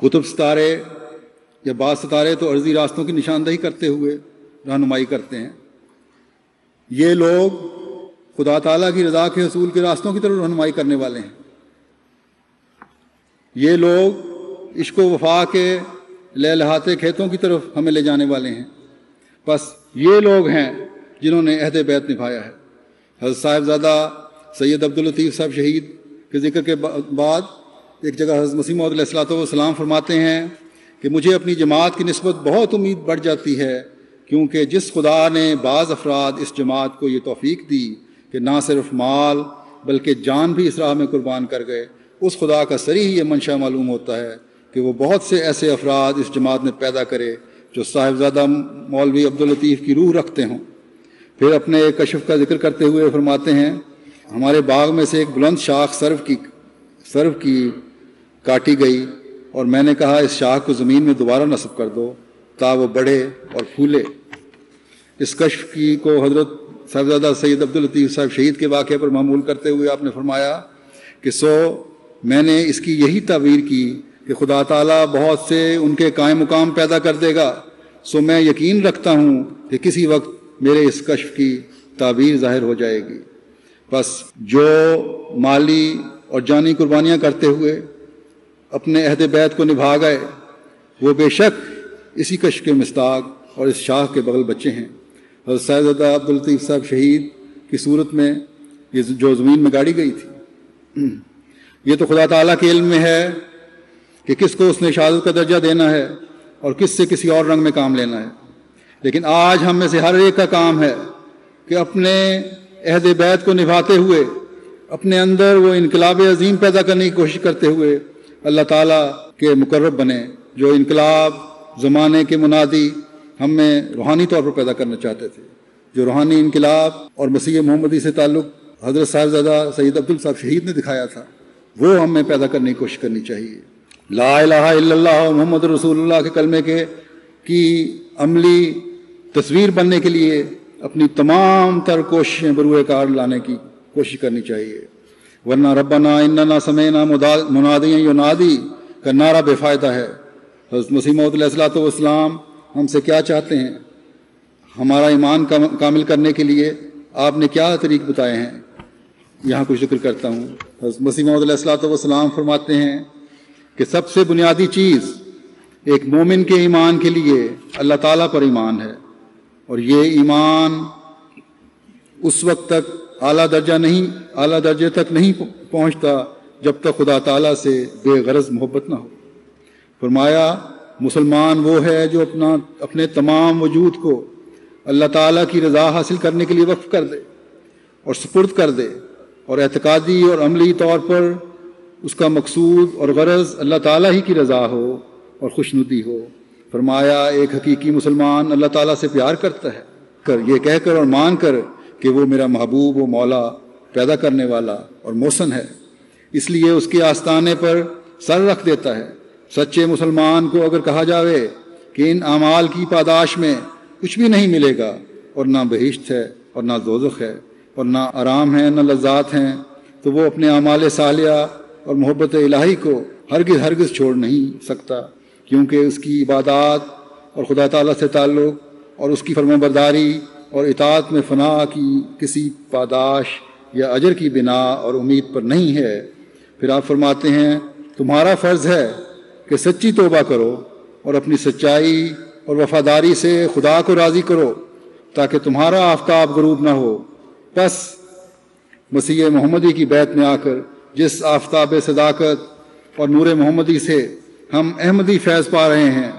قطب ستارے یا بعض ستارے تو عرضی راستوں کی نشاندہی کرتے ہوئے رہنمائی کرتے ہیں، یہ لوگ خدا تعالیٰ کی رضا کے حصول کے راستوں کی طرف رہنمائی کرنے والے ہیں۔ یہ لوگ عشق و وفا کے لہلہاتے کھیتوں کی طرف ہمیں لے جانے والے ہیں۔ بس یہ لوگ ہیں جنہوں نے عہد بیعت نبھایا ہے۔ حضرت صاحبزادہ سید عبداللطیف صاحب شہید کے ذکر کے بعد ایک جگہ حضرت مسیح موعود علیہ السلام فرماتے ہیں کہ مجھے اپنی جماعت کی نسبت بہت امید بڑھ جاتی ہے، کیونکہ جس خدا نے بعض افراد اس جماعت کو یہ توفیق دی کہ نہ صرف مال بلکہ جان بھی اس راہ میں قربان کر گئے، اس خدا کا صریح یہ منشا معلوم ہوتا ہے کہ وہ بہت سے ایسے افراد اس جماعت میں پیدا کرے جو صاحبزادہ مولوی عبداللطیف کی روح رکھتے ہوں۔ پھر اپنے ایک کشف کا ذکر کرتے ہوئے فرماتے ہیں، ہمارے باغ میں سے ایک بلند شاخ سرو کی کاٹی گئی اور میں نے کہا اس شاخ کو زمین میں دوبارہ نصب کر دو تا وہ بڑھے اور پھولے۔ اس کشف کی کو حضرت صاحبزادہ سید عبداللطیف صاحب شہید کے واقعے پر معمول کرتے ہوئے آپ نے فرمایا کہ میں نے اس کی یہی تعبیر کی کہ خدا تعالیٰ بہت سے ان کے قائم مقام پیدا کر دے گا، میں یقین رکھتا ہوں کہ کسی وقت میرے اس کشف کی تعبیر ظاہر ہو جائے گی۔ بس جو مالی اور جانی قربانیاں کرتے ہوئے اپنے عہد بیعت کو نبھا گئے وہ بے شک اسی کشف کے مصداق اور اس شاخ کے بغل بچے ہیں۔ حضرت صاحبزادہ عبداللطیف صاحب شہید کی صورت میں یہ جو زمین میں گاڑی گئی تھی، یہ تو خدا تعالیٰ کے علم میں ہے کہ کس کو اس نے شہادت کا درجہ دینا ہے اور کس سے کسی اور رنگ میں کام لینا ہے، لیکن آج ہم میں سے ہر ایک کا کام ہے کہ اپنے عہد بیعت کو نبھاتے ہوئے اپنے اندر وہ انقلاب عظیم پیدا کرنے کی کوشش کرتے ہوئے اللہ تعالیٰ کے مقرب بنے، جو انقلاب زمانے کے منادی ہم میں روحانی طور پر پیدا کرنا چاہتے تھے، جو روحانی انقلاب اور مسیح محمدی سے تعلق حضرت صاحبزادہ سید عبدال صاحب شہید نے دکھایا تھا، وہ ہم میں پیدا کرنے کی کوشش کرنی چاہیے۔ لا الہ الا اللہ محمد رسول اللہ کے کلمے کی عملی تصویر بننے کے لیے اپنی تمام تر کوششیں بروئے کار لانے کی کوشش کرنی چاہیے، ورنہ ربنا اننا سمعنا منادیا ینادی کا نعرہ بے فائدہ ہے۔ حضرت مسیح موعود علیہ السلام ہم سے کیا چاہتے ہیں؟ ہمارا ایمان کامل کرنے کے لیے آپ نے کیا طریق بتائے ہیں؟ یہاں کچھ ذکر کرتا ہوں۔ حضرت مسیح موعود علیہ السلام فرماتے ہیں کہ سب سے بنیادی چیز ایک مومن کے ایمان کے لیے اللہ تعالیٰ پر ایمان ہے، اور یہ ایمان اس وقت تک اعلیٰ درجے تک نہیں پہنچتا جب تک خدا تعالیٰ سے بے غرض محبت نہ ہو۔ فرمایا مسلمان وہ ہے جو اپنے تمام وجود کو اللہ تعالیٰ کی رضا حاصل کرنے کے لیے وقف کر دے اور سپرد کر دے، اور اعتقادی اور عملی طور پر اس کا مقصود اور غرض اللہ تعالیٰ ہی کی رضا ہو اور خوشنودی ہو۔ فرمایا ایک حقیقی مسلمان اللہ تعالیٰ سے پیار کرتا ہے یہ کہہ کر اور مان کر کہ وہ میرا محبوب و مولا، پیدا کرنے والا اور محسن ہے، اس لیے اس کے آستانے پر سر رکھ دیتا ہے۔ سچے مسلمان کو اگر کہا جاوے کہ ان اعمال کی پاداش میں کچھ بھی نہیں ملے گا، اور نہ بہشت ہے اور نہ دوزخ ہے اور نہ آرام ہے نہ لذات ہیں، تو وہ اپنے اعمال صالحہ اور محبت الہی کو ہرگز چھوڑ نہیں سکتا، کیونکہ اس کی عبادات اور خدا تعالیٰ سے تعلق اور اس کی فرمانبرداری اور اطاعت میں فنا کی کسی پاداش یا اجر کی بنا اور امید پر نہیں ہے۔ پھر آپ فرماتے ہیں تمہارا فرض ہے کہ سچی توبہ کرو اور اپنی سچائی اور وفاداری سے خدا کو راضی کرو تاکہ تمہارا آفتاب غروب نہ ہو۔ بس مسیح محمدی کی بیعت میں آ کر جس آفتاب صداقت اور نور محمدی سے ہم احمدی فیض پا رہے ہیں،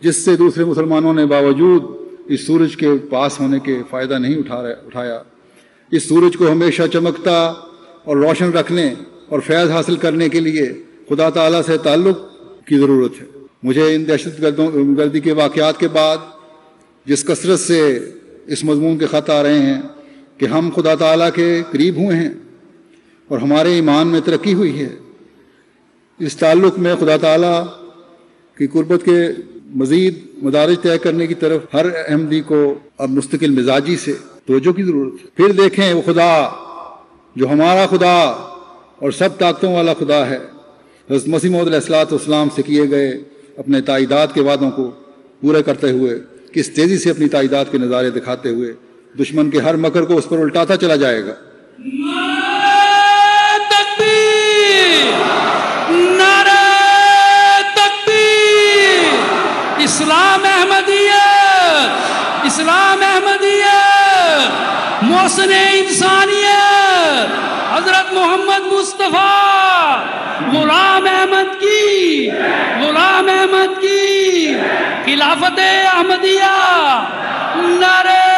جس سے دوسرے مسلمانوں نے باوجود اس سورج کے پاس ہونے کے فائدہ نہیں اٹھایا، اس سورج کو ہمیشہ چمکتا اور روشن رکھنے اور فیض حاصل کرنے کے لیے خدا تعالیٰ سے تعلق کی ضرورت ہے۔ مجھے ان دہشت گردی کے واقعات کے بعد جس کثرت سے اس مضمون کے خط آ رہے ہیں کہ ہم خدا تعالیٰ کے قریب ہوئے ہیں اور ہمارے ایمان میں ترقی ہوئی ہے، اس تعلق میں خدا تعالیٰ کی قربت کے مزید مدارج طے کرنے کی طرف ہر احمدی کو اب مستقل مزاجی سے توجہ کی ضرورت ہے۔ پھر دیکھیں وہ خدا جو ہمارا خدا اور سب طاقتوں والا خدا ہے۔ حضرت مسیح موعود علیہ السلام سے کیے گئے اپنے تائیدات کے وعدوں کو پورے کرتے ہوئے کس تیزی سے اپنی تائیدات کے نظارے دکھاتے ہوئے دشمن کے ہر مکر کو اس پر الٹاتا چلا جائے گا۔ نعرہ تکبیر، نعرہ تکبیر، اسلام احمدیت، اسلام احمدیت، محسن انسانیت حضرت محمد مصطفیٰ غلام احمد کی، غلام احمد کی خلافت احمدیہ، نعرہ